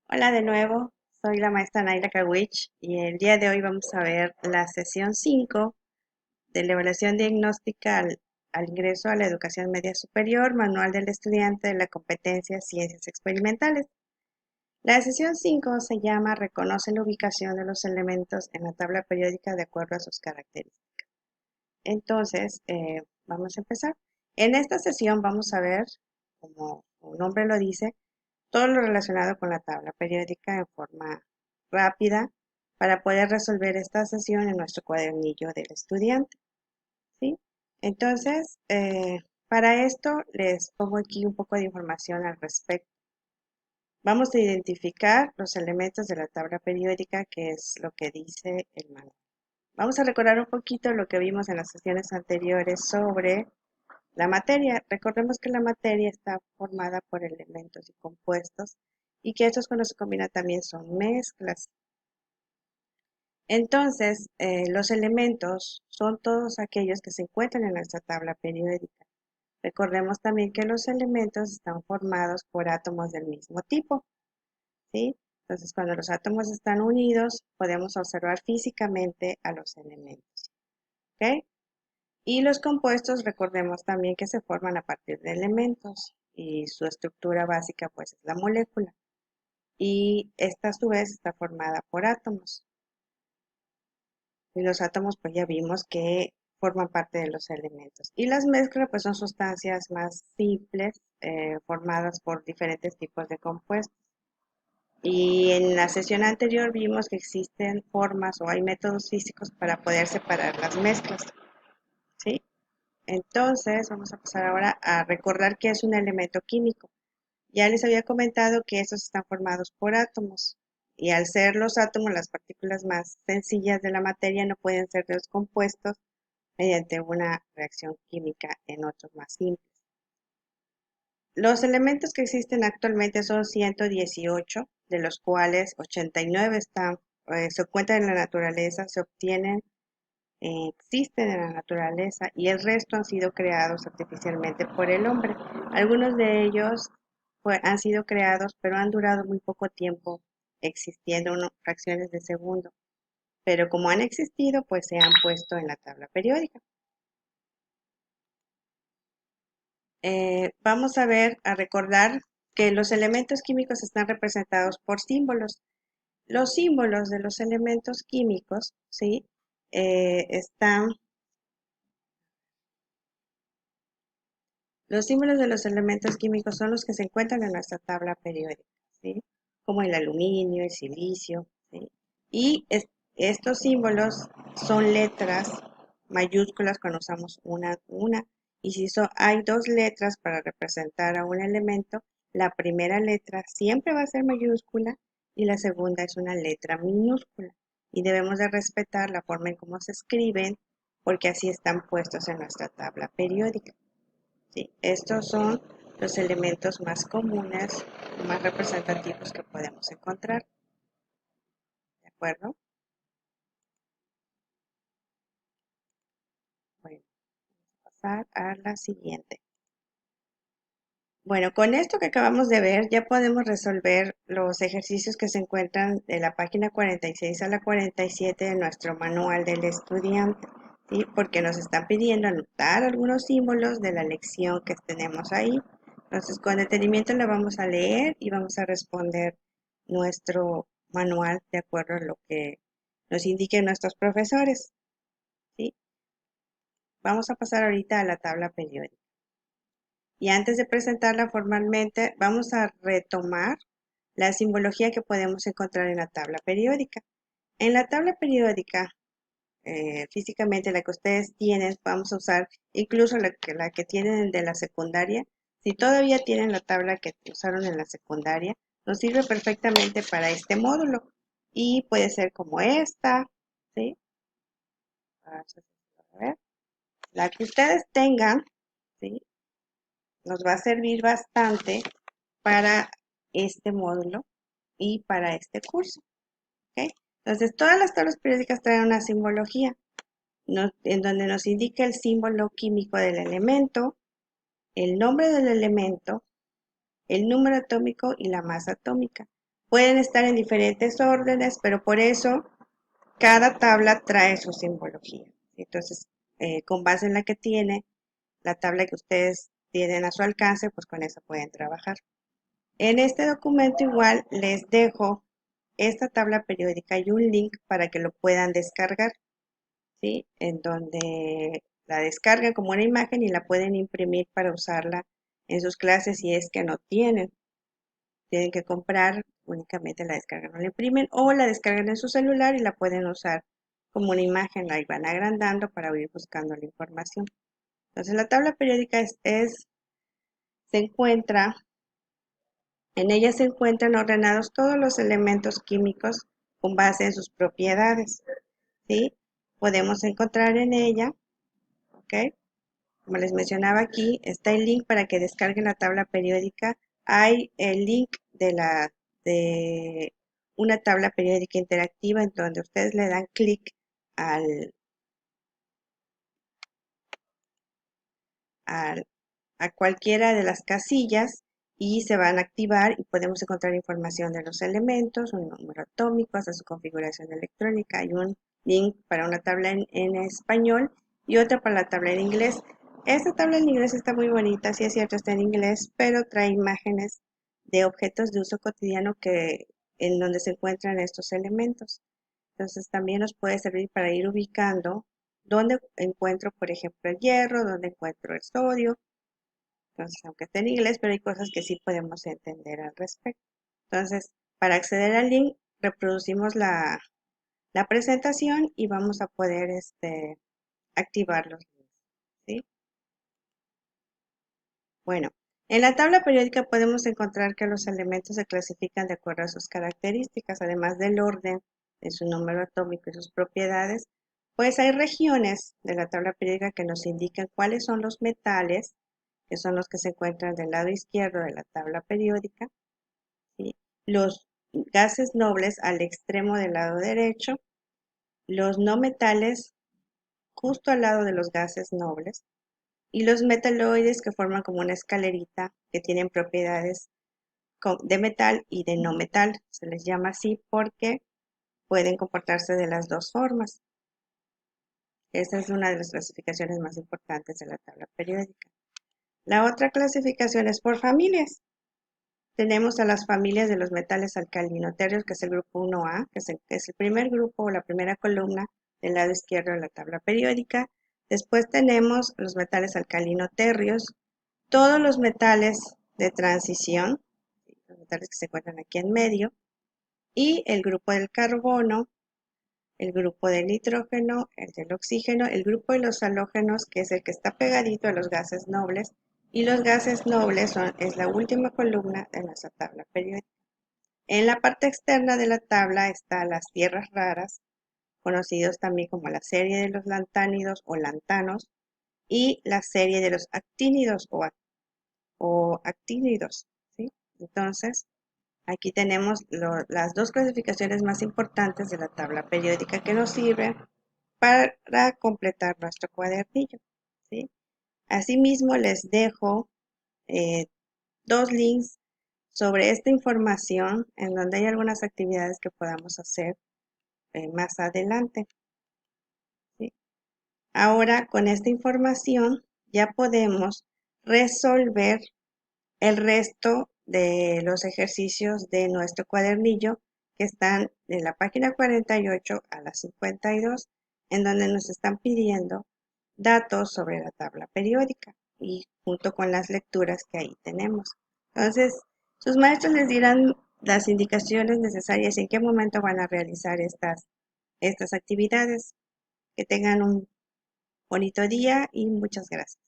Hola de nuevo, soy la maestra Naila Kawich y el día de hoy vamos a ver la sesión 5 de la evaluación diagnóstica al ingreso a la educación media superior, manual del estudiante de la competencia Ciencias Experimentales. La sesión 5 se llama Reconoce la ubicación de los elementos en la tabla periódica de acuerdo a sus características. Entonces, vamos a empezar. En esta sesión vamos a ver, como su nombre lo dice, todo lo relacionado con la tabla periódica en forma rápida para poder resolver esta sesión en nuestro cuadernillo del estudiante, ¿sí? Entonces, para esto les pongo aquí un poco de información al respecto. Vamos a identificar los elementos de la tabla periódica, que es lo que dice el manual. Vamos a recordar un poquito lo que vimos en las sesiones anteriores sobre la materia. Recordemos que la materia está formada por elementos y compuestos y que estos cuando se combinan también son mezclas. Entonces, los elementos son todos aquellos que se encuentran en nuestra tabla periódica. Recordemos también que los elementos están formados por átomos del mismo tipo, ¿sí? Entonces, cuando los átomos están unidos, podemos observar físicamente a los elementos, ¿ok? Y los compuestos, recordemos también que se forman a partir de elementos y su estructura básica pues es la molécula. Y esta a su vez está formada por átomos. Y los átomos pues ya vimos que forman parte de los elementos. Y las mezclas pues son sustancias más simples formadas por diferentes tipos de compuestos. Y en la sesión anterior vimos que existen formas o hay métodos físicos para poder separar las mezclas, ¿sí? Entonces, vamos a pasar ahora a recordar qué es un elemento químico. Ya les había comentado que estos están formados por átomos y al ser los átomos las partículas más sencillas de la materia no pueden ser descompuestos mediante una reacción química en otros más simples. Los elementos que existen actualmente son 118, de los cuales 89 se encuentran en la naturaleza, se obtienen existen en la naturaleza y el resto han sido creados artificialmente por el hombre. Algunos de ellos han sido creados, pero han durado muy poco tiempo existiendo, fracciones de segundo. Pero como han existido, pues se han puesto en la tabla periódica. Vamos a ver, a recordar que los elementos químicos están representados por símbolos. Los símbolos de los elementos químicos, ¿sí? Están Los símbolos de los elementos químicos son los que se encuentran en nuestra tabla periódica, ¿sí? Como el aluminio, el silicio, ¿sí? Y estos símbolos son letras mayúsculas cuando usamos una. Y si hay dos letras para representar a un elemento, la primera letra siempre va a ser mayúscula y la segunda es una letra minúscula. Y debemos de respetar la forma en cómo se escriben porque así están puestos en nuestra tabla periódica. Sí, estos son los elementos más comunes, más representativos que podemos encontrar. ¿De acuerdo? Bueno, pasar a la siguiente. Bueno, con esto que acabamos de ver, ya podemos resolver los ejercicios que se encuentran de la página 46 a la 47 de nuestro manual del estudiante, ¿sí? Porque nos están pidiendo anotar algunos símbolos de la lección que tenemos ahí. Entonces, con detenimiento la vamos a leer y vamos a responder nuestro manual de acuerdo a lo que nos indiquen nuestros profesores, ¿sí? Vamos a pasar ahorita a la tabla periódica. Y antes de presentarla formalmente, vamos a retomar la simbología que podemos encontrar en la tabla periódica. En la tabla periódica, físicamente la que ustedes tienen, vamos a usar incluso la que tienen de la secundaria. Si todavía tienen la tabla que usaron en la secundaria, nos sirve perfectamente para este módulo. Y puede ser como esta, ¿sí? A ver. La que ustedes tengan, ¿sí? Nos va a servir bastante para este módulo y para este curso, ¿ok? Entonces, todas las tablas periódicas traen una simbología, en donde nos indica el símbolo químico del elemento, el nombre del elemento, el número atómico y la masa atómica. Pueden estar en diferentes órdenes, pero por eso cada tabla trae su simbología. Entonces, con base en la que tiene, la tabla que ustedes tienen a su alcance, pues con eso pueden trabajar. En este documento igual les dejo esta tabla periódica y un link para que lo puedan descargar, ¿sí? En donde la descargan como una imagen y la pueden imprimir para usarla en sus clases si es que no tienen que comprar, únicamente la descargan o la imprimen o la descargan en su celular y la pueden usar como una imagen, la van agrandando para ir buscando la información. Entonces la tabla periódica se encuentra, en ella se encuentran ordenados todos los elementos químicos con base en sus propiedades, ¿sí? Podemos encontrar en ella, ¿ok? Como les mencionaba aquí, está el link para que descarguen la tabla periódica. Hay el link de una tabla periódica interactiva en donde ustedes le dan clic al, al- a cualquiera de las casillas y se van a activar y podemos encontrar información de los elementos, un número atómico, hasta su configuración electrónica. Hay un link para una tabla en español y otra para la tabla en inglés. Esta tabla en inglés está muy bonita, sí es cierto, está en inglés, pero trae imágenes de objetos de uso cotidiano en donde se encuentran estos elementos. Entonces también nos puede servir para ir ubicando dónde encuentro, por ejemplo, el hierro, dónde encuentro el sodio. Entonces, aunque esté en inglés, pero hay cosas que sí podemos entender al respecto. Entonces, para acceder al link, reproducimos la presentación y vamos a poder activar los links, ¿sí? Bueno, en la tabla periódica podemos encontrar que los elementos se clasifican de acuerdo a sus características, además del orden, de su número atómico y sus propiedades, pues hay regiones de la tabla periódica que nos indican cuáles son los metales, que son los que se encuentran del lado izquierdo de la tabla periódica, ¿sí? Los gases nobles al extremo del lado derecho, los no metales justo al lado de los gases nobles, y los metaloides que forman como una escalerita que tienen propiedades de metal y de no metal. Se les llama así porque pueden comportarse de las dos formas. Esta es una de las clasificaciones más importantes de la tabla periódica. La otra clasificación es por familias. Tenemos a las familias de los metales alcalinoterrios, que es el grupo 1A, que es el primer grupo o la primera columna del lado izquierdo de la tabla periódica. Después tenemos los metales alcalinoterrios, todos los metales de transición, los metales que se encuentran aquí en medio, y el grupo del carbono, el grupo del nitrógeno, el del oxígeno, el grupo de los halógenos, que es el que está pegadito a los gases nobles, y los gases nobles es la última columna de nuestra tabla periódica. En la parte externa de la tabla están las tierras raras, conocidos también como la serie de los lantánidos o lantanos, y la serie de los actínidos o actínidos, ¿sí? Entonces, aquí tenemos las dos clasificaciones más importantes de la tabla periódica que nos sirven para completar nuestro cuadernillo, ¿sí? Asimismo, les dejo eh, dos links sobre esta información en donde hay algunas actividades que podamos hacer más adelante, ¿sí? Ahora, con esta información ya podemos resolver el resto de los ejercicios de nuestro cuadernillo que están de la página 48 a la 52, en donde nos están pidiendo datos sobre la tabla periódica y junto con las lecturas que ahí tenemos. Entonces, sus maestros les dirán las indicaciones necesarias y en qué momento van a realizar estas actividades. Que tengan un bonito día y muchas gracias.